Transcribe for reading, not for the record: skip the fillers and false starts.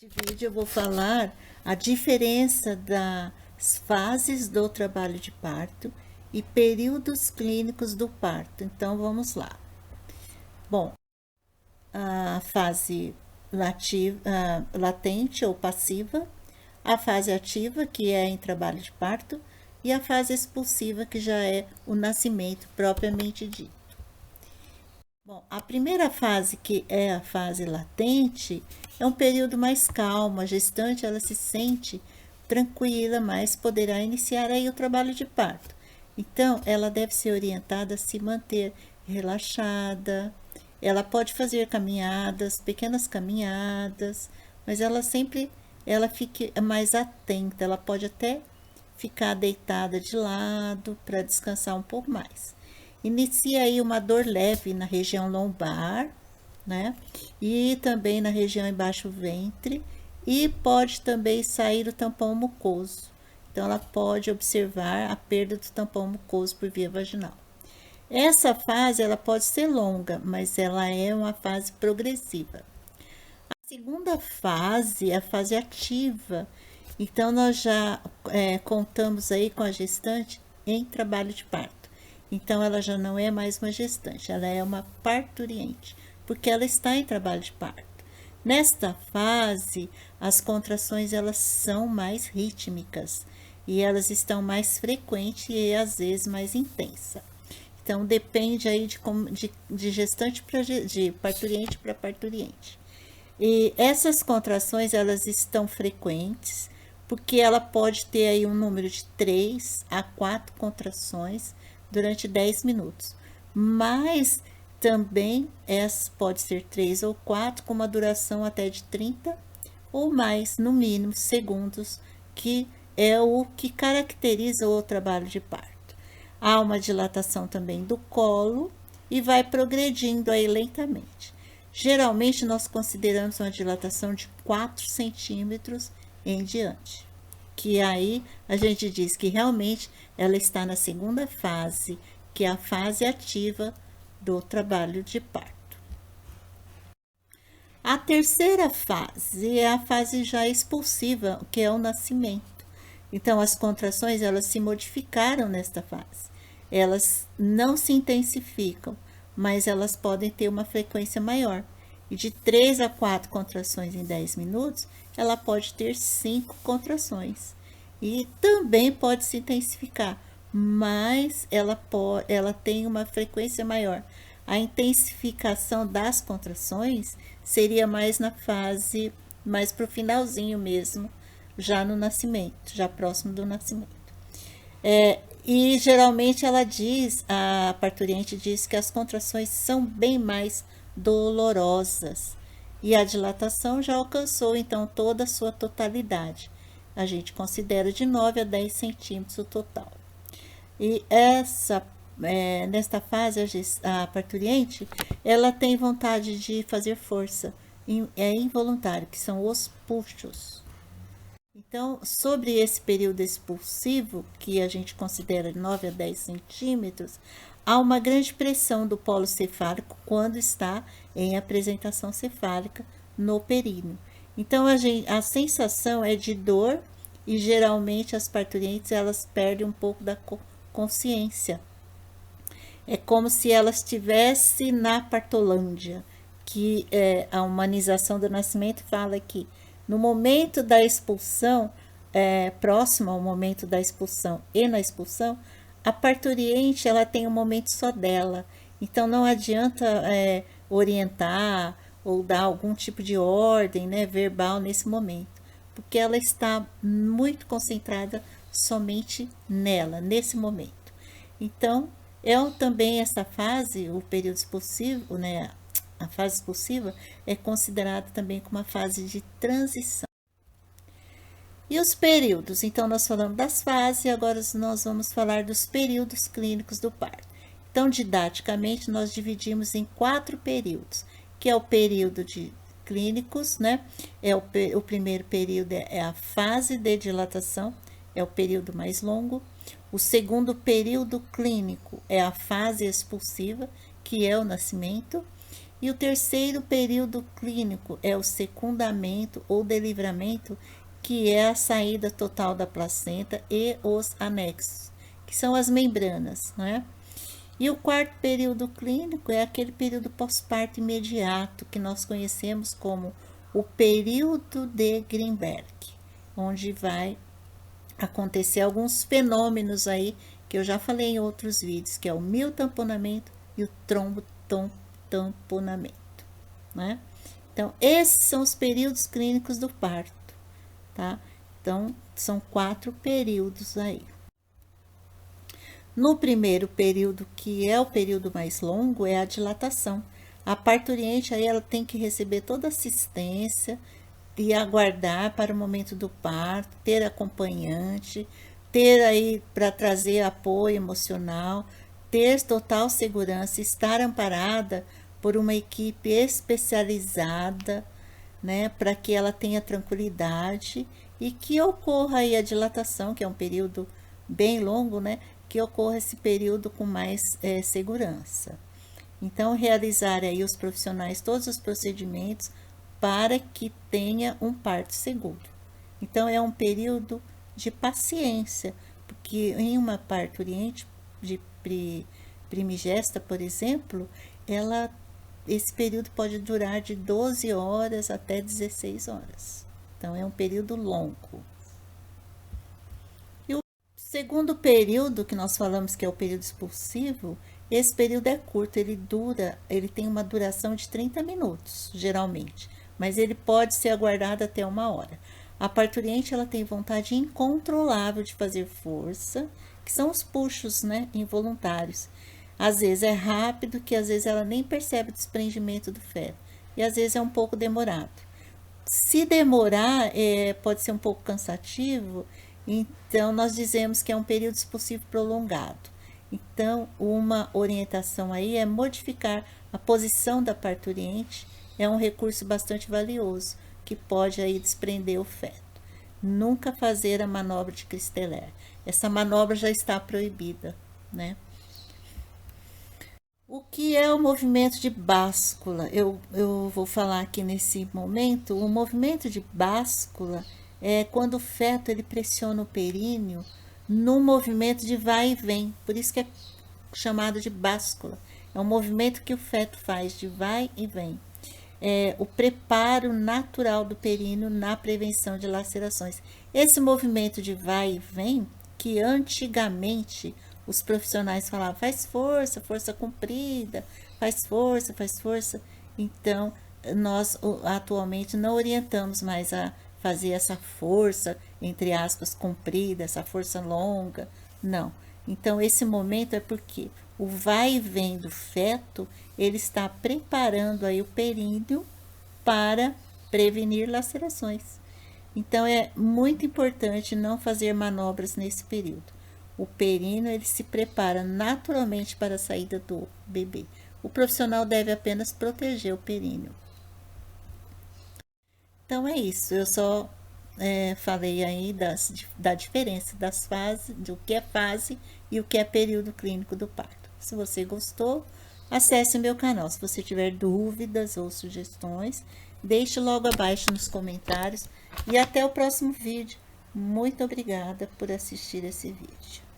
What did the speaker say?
Neste vídeo eu vou falar a diferença das fases do trabalho de parto e períodos clínicos do parto. Então vamos lá. Bom, a fase latente ou passiva, a fase ativa, que é em trabalho de parto, e a fase expulsiva, que já é o nascimento propriamente dito. Bom, a primeira fase, que é a fase latente, é um período mais calmo. A gestante ela se sente tranquila, mas poderá iniciar aí o trabalho de parto. Então, ela deve ser orientada a se manter relaxada. Ela pode fazer caminhadas, pequenas caminhadas, mas ela fique mais atenta. Ela pode até ficar deitada de lado para descansar um pouco mais. Inicia aí uma dor leve na região lombar, né? E também na região embaixo do ventre, e pode também sair o tampão mucoso. Então, ela pode observar a perda do tampão mucoso por via vaginal. Essa fase ela pode ser longa, mas ela é uma fase progressiva. A segunda fase é a fase ativa. Então, nós já contamos aí com a gestante em trabalho de parto. Então, ela já não é mais uma gestante, ela é uma parturiente, porque ela está em trabalho de parto. Nesta fase, as contrações elas são mais rítmicas e elas estão mais frequentes e às vezes mais intensas. Então, depende aí de gestante de parturiente para parturiente. E essas contrações elas estão frequentes porque ela pode ter aí um número de 3 a 4 contrações durante 10 minutos. Mas também pode ser 3 ou 4 com uma duração até de 30 ou mais, no mínimo, segundos, que é o que caracteriza o trabalho de parto. Há uma dilatação também do colo e vai progredindo aí lentamente. Geralmente, nós consideramos uma dilatação de 4 centímetros em diante, que aí a gente diz que realmente ela está na segunda fase, que é a fase ativa do trabalho de parto. A terceira fase é a fase já expulsiva, que é o nascimento. Então, as contrações elas se modificaram nesta fase. Elas não se intensificam, mas elas podem ter uma frequência maior. E de 3 a 4 contrações em 10 minutos, ela pode ter 5 contrações. E também pode se intensificar, mas ela tem uma frequência maior. A intensificação das contrações seria mais na fase, mais para o finalzinho mesmo, já no nascimento, já próximo do nascimento. E geralmente a parturiente diz que as contrações são bem mais dolorosas. E a dilatação já alcançou então toda a sua totalidade. A gente considera de 9 a 10 centímetros o total. E nesta fase, a parturiente, ela tem vontade de fazer força. É involuntário, que são os puxos. Então, sobre esse período expulsivo, que a gente considera 9 a 10 centímetros, há uma grande pressão do polo cefálico quando está em apresentação cefálica no períneo. Então, a sensação é de dor e geralmente as parturientes elas perdem um pouco da consciência. É como se ela estivesse na partolândia, que a humanização do nascimento fala que no momento da expulsão, próximo ao momento da expulsão e na expulsão, a parturiente ela tem um momento só dela. Então não adianta orientar ou dar algum tipo de ordem, né, verbal nesse momento, porque ela está muito concentrada somente nela, nesse momento. Então, também essa fase, o período expulsivo, né, a fase expulsiva, é considerada também como uma fase de transição. E os períodos? Então, nós falamos das fases e agora nós vamos falar dos períodos clínicos do parto. Então, didaticamente, nós dividimos em 4 períodos, que é o período de clínicos, né? O primeiro período é a fase de dilatação, é o período mais longo. O segundo período clínico é a fase expulsiva, que é o nascimento. E o terceiro período clínico é o secundamento ou delivramento, que é a saída total da placenta e os anexos, que são as membranas, né? E o quarto período clínico é aquele período pós-parto imediato, que nós conhecemos como o período de Greenberg, onde vai acontecer alguns fenômenos aí, que eu já falei em outros vídeos, que é o miotamponamento e o trombotamponamento, né? Então, esses são os períodos clínicos do parto, tá? Então, são 4 períodos aí. No primeiro período, que é o período mais longo, é a dilatação. A parturiente aí ela tem que receber toda a assistência e aguardar para o momento do parto, ter acompanhante, ter aí para trazer apoio emocional, ter total segurança, estar amparada por uma equipe especializada, né, para que ela tenha tranquilidade e que ocorra aí a dilatação, que é um período bem longo, né, que ocorra esse período com mais segurança. Então, realizar aí os profissionais todos os procedimentos para que tenha um parto seguro. Então, é um período de paciência, porque em uma parturiente de primigesta, por exemplo, esse período pode durar de 12 horas até 16 horas. Então, é um período longo. E o segundo período, que nós falamos que é o período expulsivo, esse período é curto, ele tem uma duração de 30 minutos, geralmente, mas ele pode ser aguardado até 1 hora. A parturiente, ela tem vontade incontrolável de fazer força, que são os puxos, né, involuntários. Às vezes é rápido, que às vezes ela nem percebe o desprendimento do feto, e às vezes é um pouco demorado. Se demorar, pode ser um pouco cansativo, então nós dizemos que é um período expulsivo prolongado. Então, uma orientação aí é modificar a posição da parturiente, é um recurso bastante valioso, que pode aí desprender o feto. Nunca fazer a manobra de Christeler. Essa manobra já está proibida, né? O que é o movimento de báscula? Eu vou falar aqui nesse momento. O movimento de báscula é quando o feto ele pressiona o períneo num movimento de vai e vem. Por isso que é chamado de báscula. É um movimento que o feto faz de vai e vem. É o preparo natural do períneo na prevenção de lacerações. Esse movimento de vai e vem, que antigamente os profissionais falavam, faz força, força comprida, faz força, faz força. Então, nós atualmente não orientamos mais a fazer essa força, entre aspas, comprida, essa força longa, não. Então, esse momento é porque o vai e vem do feto, ele está preparando aí o períneo para prevenir lacerações. Então, é muito importante não fazer manobras nesse período. O períneo, ele se prepara naturalmente para a saída do bebê. O profissional deve apenas proteger o períneo. Então, é isso. Eu só falei aí da diferença das fases, do que é fase e o que é período clínico do parto. Se você gostou, acesse meu canal. Se você tiver dúvidas ou sugestões, deixe logo abaixo nos comentários. E até o próximo vídeo. Muito obrigada por assistir esse vídeo.